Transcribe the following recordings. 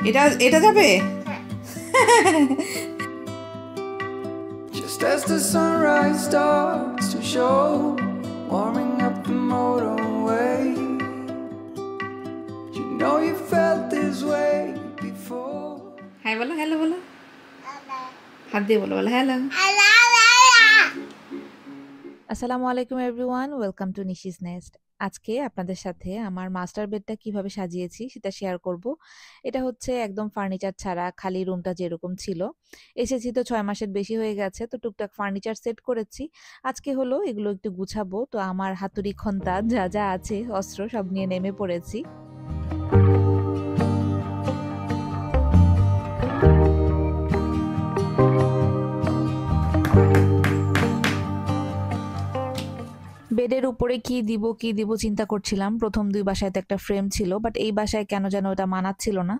এটা এটা যাবে। Just as the sunrise starts to show, warming up the motorway, you know you felt this way before. Hi বলো, hello বলো, হাত দিয়ে বলো, বলো হ্যালো। আসসালামু আলাইকুম everyone, welcome to Nishi's nest. আজকে আপনাদের সাথে আমার মাস্টার বেডটা কিভাবে সাজিয়েছি সেটা শেয়ার করব। এটা হচ্ছে একদম ফার্নিচার ছাড়া, খালি রুমটা যেরকম ছিল। এসেছি তো 6 মাসের বেশি হয়ে গেছে, তো টুকটাক ফার্নিচার সেট করেছি। আজকে হলো এগুলো একটু গুছাবো, তো আমার হাতুড়ি খন্তা যা যা আছে অস্ত্র সব নিয়ে নেমে পড়েছি। বেডের উপরে কি দিব চিন্তা করছিলাম। প্রথম 2 বাসায় তো একটা ফ্রেম ছিল, বাট এই বাসায় কেন যেন ওটা মানাচ্ছিল না।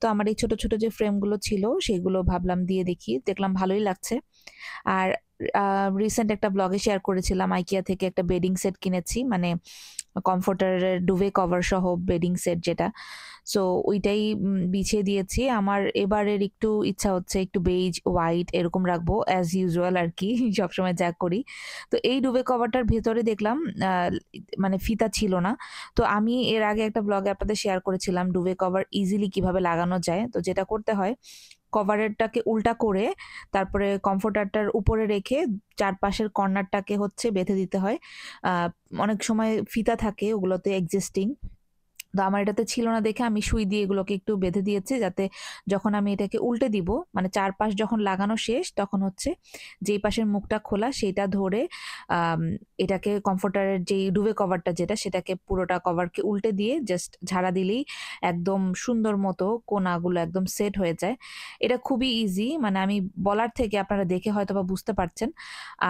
তো আমার এই ছোট ছোট যে ফ্রেমগুলো ছিল সেগুলো ভাবলাম দিয়ে দেখি, দেখলাম ভালোই লাগছে। আর রিসেন্ট একটা ব্লগে শেয়ার করেছিলাম আইকিয়া থেকে একটা বেডিং সেট কিনেছি, মানে কমফোর্টারের ডুভে কভার সহ বেডিং সেট যেটা। সো ওইটাই বিছিয়ে দিয়েছি। আমার এবারের একটু ইচ্ছা হচ্ছে একটু বেজ হোয়াইট এরকম রাখবো, অ্যাজ ইউজুয়াল আর কি, সবসময় যা করি। তো এই ডুভে কভারটার ভেতরে দেখলাম মানে ফিতা ছিল না। তো আমি এর আগে একটা ব্লগে আপনাদের শেয়ার করেছিলাম ডুভে কভার ইজিলি কিভাবে লাগানো যায়। তো যেটা করতে হয়, কভারেরটাকে উল্টা করে তারপরে কমফোর্টারটার উপরে রেখে চারপাশের কর্নারটাকে হচ্ছে বেঁধে দিতে হয়। অনেক সময় ফিতা থাকে ওগুলোতে এক্সিস্টিং, তো আমার এটাতে ছিল না দেখে আমি সুই দিয়ে এগুলোকে একটু বেঁধে দিয়েছি, যাতে যখন আমি এটাকে উল্টে দিব, মানে চারপাশ যখন লাগানো শেষ তখন হচ্ছে যেই পাশের মুখটা খোলা সেটা ধরে এটাকে কমফোর্টারের যেই ডুবে কভারটা যেটা, সেটাকে পুরোটা কভারকে উল্টে দিয়ে জাস্ট ঝাড়া দিলেই একদম সুন্দর মতো কোনাগুলো একদম সেট হয়ে যায়। এটা খুবই ইজি, মানে আমি বলার থেকে আপনারা দেখে হয়তো বা বুঝতে পারছেন।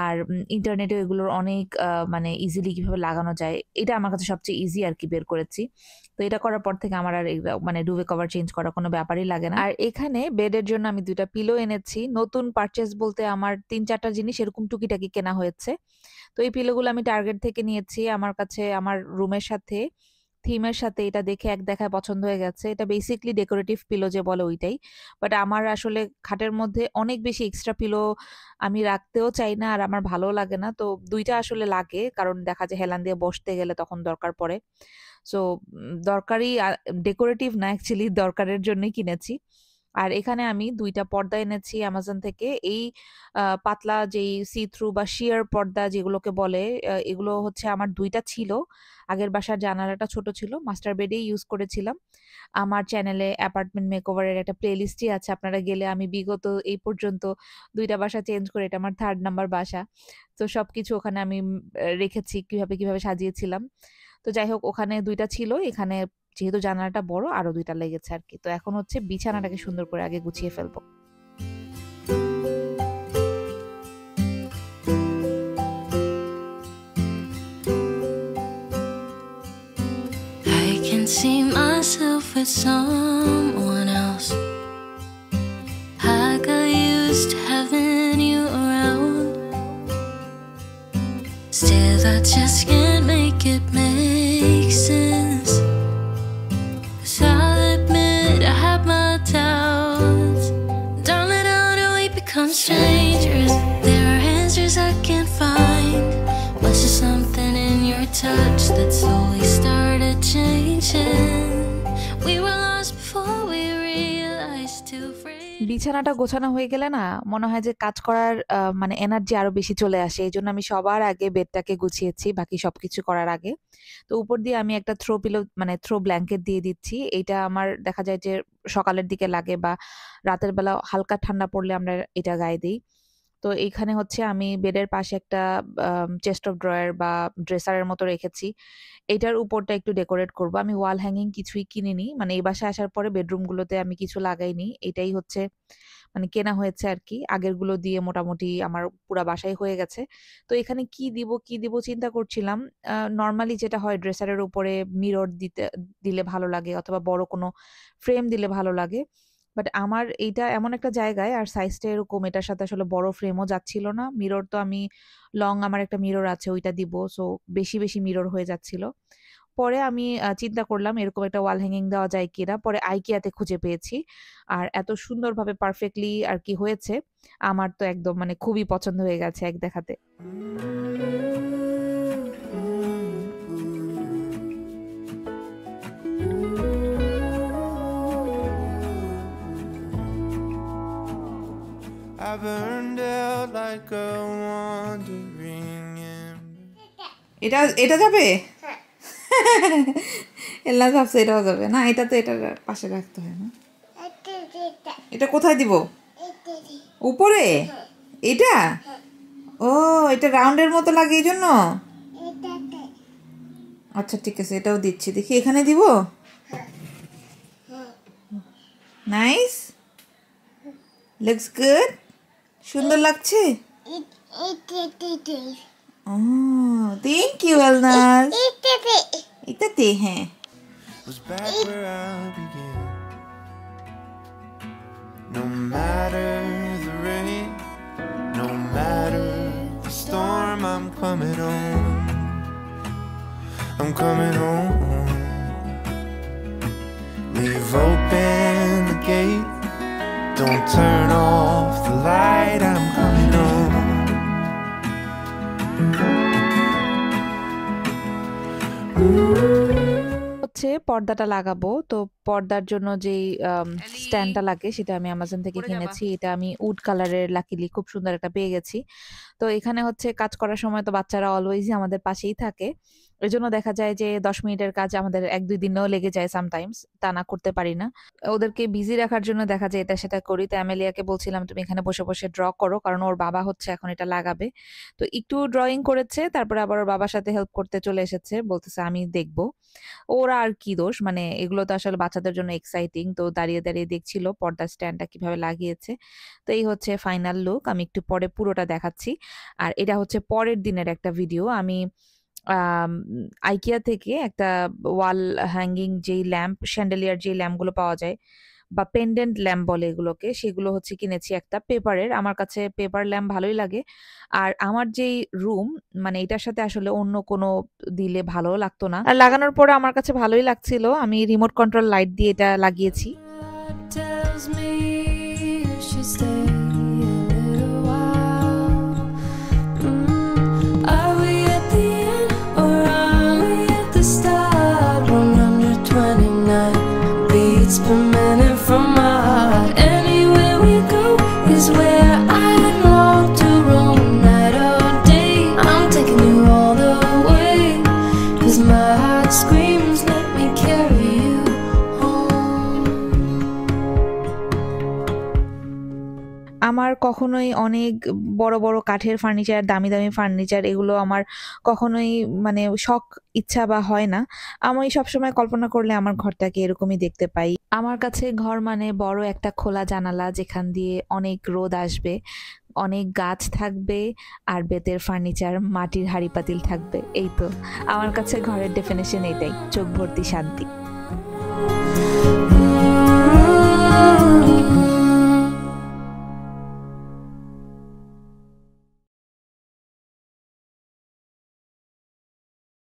আর ইন্টারনেটে এগুলোর অনেক মানে ইজিলি কিভাবে লাগানো যায়, এটা আমার কাছে সবচেয়ে ইজি আর কি বের করেছি। তো এটা করার পর থেকে আমার আর মানে ডুভে কভার চেঞ্জ করার কোনো ব্যাপারই লাগে না। আর এখানে বেডের জন্য আমি 2টা পিলো এনেছি। নতুন পারচেজ বলতে আমার 3-4টা জিনিস এরকম টুকিটাকি কেনা হয়েছে। তো এই পিলোগুলো আমি টার্গেট থেকে নিয়েছি। আমার কাছে আমার রুমের সাথে থিমের সাথে এটা দেখে এক দেখায় পছন্দ হয়ে গেছে। এটা বেসিকলি ডেকোরেটিভ পিলো যে বলে ওইটাই। বাট আমার আসলে খাটের মধ্যে অনেক বেশি এক্সট্রা পিলো আমি রাখতেও চাই না, আর আমার ভালোও লাগে না। তো 2টা আসলে লাগে, কারণ দেখা যায় হেলান দিয়ে বসতে গেলে তখন দরকার পড়ে। সো দরকারি, ডেকোরেটিভ না, অ্যাকচুয়ালি দরকারের জন্যই কিনেছি। আর এখানে আমি 2টা পর্দা এনেছি অ্যামাজন থেকে। এই পাতলা যেই সি থ্রু বা শিয়ার পর্দা যেগুলোকে বলে, এগুলো হচ্ছে আমার 2টা ছিল। আগের বাসার জানালাটা ছোট ছিল, মাস্টার বেডেই ইউজ করেছিলাম। আমার চ্যানেলে অ্যাপার্টমেন্ট মেকওভারের একটা প্লেলিস্টই আছে, আপনারা গেলে আমি বিগত এই পর্যন্ত 2টা বাসা চেঞ্জ করে, এটা আমার 3rd নাম্বার বাসা। তো সবকিছু ওখানে আমি রেখেছি কিভাবে সাজিয়েছিলাম। তো যাই হোক, ওখানে 2টা ছিল, এখানে যেহেতু জানালাটা বড় আরো 2টা লেগেছে আর কি। তো এখন হচ্ছে বিছানাটাকে সুন্দর করে আগে গুছিয়ে ফেলবো। I can see myself with someone else. I got used to having you around. Still I just can't make it make sense. 'Cause I'll admit I have my doubts. Darling, how do we become strangers? There are answers I can't find. Was there something in your touch that slowly started changing? We were lost before we realized to free. বিছানাটা গোছানো হয়ে গেলে না মনে হয় যে কাজ করার মানে এনার্জি আরো বেশি চলে আসে। এই জন্য আমি সবার আগে বেডটাকে গুছিয়েছি বাকি সবকিছু করার আগে। তো উপর দিয়ে আমি একটা থ্রো পিলো, মানে থ্রো ব্ল্যাঙ্কেট দিয়ে দিচ্ছি। এইটা আমার দেখা যায় যে সকালের দিকে লাগে বা রাতের বেলা হালকা ঠান্ডা পড়লে আমরা এটা গায়ে দিই। তো এইখানে হচ্ছে আমি বেডের পাশে একটা চেস্ট অফ ড্রয়ার বা ড্রেসারের মতো রেখেছি। এটার উপরটা একটু ডেকোরেট করব। আমি ওয়াল হ্যাঙ্গিং কিছুই কিনিনি, মানে এই বাসায় আসার পরে বেডরুমগুলোতে আমি কিছু লাগাইনি। এটাই হচ্ছে মানে কেনা হয়েছে আর কি। আগেরগুলো দিয়ে মোটামুটি আমার পুরা বাসায় হয়ে গেছে। তো এখানে কি দিব চিন্তা করছিলাম। নরমালি যেটা হয়, ড্রেসারের উপরে মিরর দিলে ভালো লাগে, অথবা বড় কোনো ফ্রেম দিলে ভালো লাগে। বাট আমার এইটা এমন একটা জায়গায় আর সাইজটা এরকম, এটার সাথে আসলে বড় ফ্রেমও যাচ্ছিল না। মিরর তো আমি আমার একটা মিরর আছে ওইটা দিব। সো বেশি মিরর হয়ে যাচ্ছিল। পরে আমি চিন্তা করলাম এরকম একটা ওয়াল হ্যাঙ্গিং দেওয়া যায় কিনা, পরে আইকিয়াতে খুঁজে পেয়েছি। আর এত সুন্দরভাবে পারফেক্টলি আর কি হয়েছে, আমার তো একদম মানে খুবই পছন্দ হয়ে গেছে এক দেখাতে। I burned out like a wandering ember. এটা যাবে? এল্লা ভাবছে এটাও যাবে না, এটা তো এটার পাশে রাখতে হয় না। এটা কোথায় দিব? উপরে? এটা? ও, এটা রাউন্ডের মতো লাগে এই জন্য? আচ্ছা ঠিক আছে, এটাও দিচ্ছি, দেখি এখানে দিব। নাইস, লুকস গুড, সুন্দর লাগছে। Thank you Alnaz. এটাতে? হ্যাঁ। Was back where I began. No matter the rain, no matter the storm, I'm coming home. I'm coming home. Leave open the gate, don't turn off the light, I'm coming home. হচ্ছে পর্দাটা লাগাবো, তো পর্দার জন্য যেই স্ট্যান্ডটা লাগে সেটা আমি অ্যামাজন থেকে কিনেছি। এটা আমি উড কালারের লাকিলি খুব সুন্দর একটা পেয়ে গেছি। তো এখানে হচ্ছে কাজ করার সময় তো বাচ্চারা অলওয়েজই আমাদের পাশেই থাকে, এই জন্য দেখা যায় যে 10 মিনিটের কাজ আমাদের 1-2 দিনেও লেগে যায়, সামটাইমস তা না করতে পারি না। ওদেরকে বিজি রাখার জন্য দেখা যায় এটা সেটা করি। তো অ্যামেলিয়াকে বলছিলাম তুমি এখানে বসে বসে ড্র করো, কারণ ওর বাবা হচ্ছে এখন এটা লাগাবে। তো একটু ড্রয়িং করেছে, তারপরে আবার ওর বাবার সাথে হেল্প করতে চলে এসেছে, বলতেছে আমি দেখবো। ওরা আর কি দোষ, মানে এগুলো তো আসলে বাচ্চাদের জন্য এক্সাইটিং। তো দাঁড়িয়ে দাঁড়িয়ে দেখছিল পর্দার স্ট্যান্ডটা কিভাবে লাগিয়েছে। তো এই হচ্ছে ফাইনাল লুক, আমি একটু পরে পুরোটা দেখাচ্ছি। আর এটা হচ্ছে পরের দিনের একটা ভিডিও। আমি আইকিয়া থেকে একটা ওয়াল হ্যাঙ্গিং যেই ল্যাম্প, শ্যান্ডেলিয়ার যে ল্যাম্পগুলো পাওয়া যায় বা পেন্ডেন্ট ল্যাম্প বলে এগুলোকে, সেগুলো হচ্ছে কিনেছি একটা পেপারের। আমার কাছে পেপার ল্যাম্প ভালোই লাগে। আর আমার যেই রুম, মানে এটার সাথে আসলে অন্য কোনো দিলে ভালো লাগতো না, আর লাগানোর পরে আমার কাছে ভালোই লাগছিল। আমি রিমোট কন্ট্রোল লাইট দিয়ে এটা লাগিয়েছি। tells me you should stay a little while. Are we at the end or are we at the start? 129 beats per minute from my heart. Anywhere we go is where I long to roam. Night or day, I'm taking you all the way. 'Cause my heart screams, let me carry you home. আমার কখনোই অনেক বড় বড় কাঠের furniture, দামি দামি furniture, এগুলো আমার কখনোই মানে শখ ইচ্ছা বা হয় না। আমি সবসময় কল্পনা করলে আমার ঘরটাকে এরকমই দেখতে পাই। আমার কাছে ঘর মানে বড় একটা খোলা জানালা, যেখান দিয়ে অনেক রোদ আসবে, অনেক গাছ থাকবে, আর বেতের ফার্নিচার, মাটির হাঁড়ি পাতিল থাকবে। এই তো আমার কাছে ঘরের ডেফিনেশন এটাই, চোখ ভর্তি শান্তি।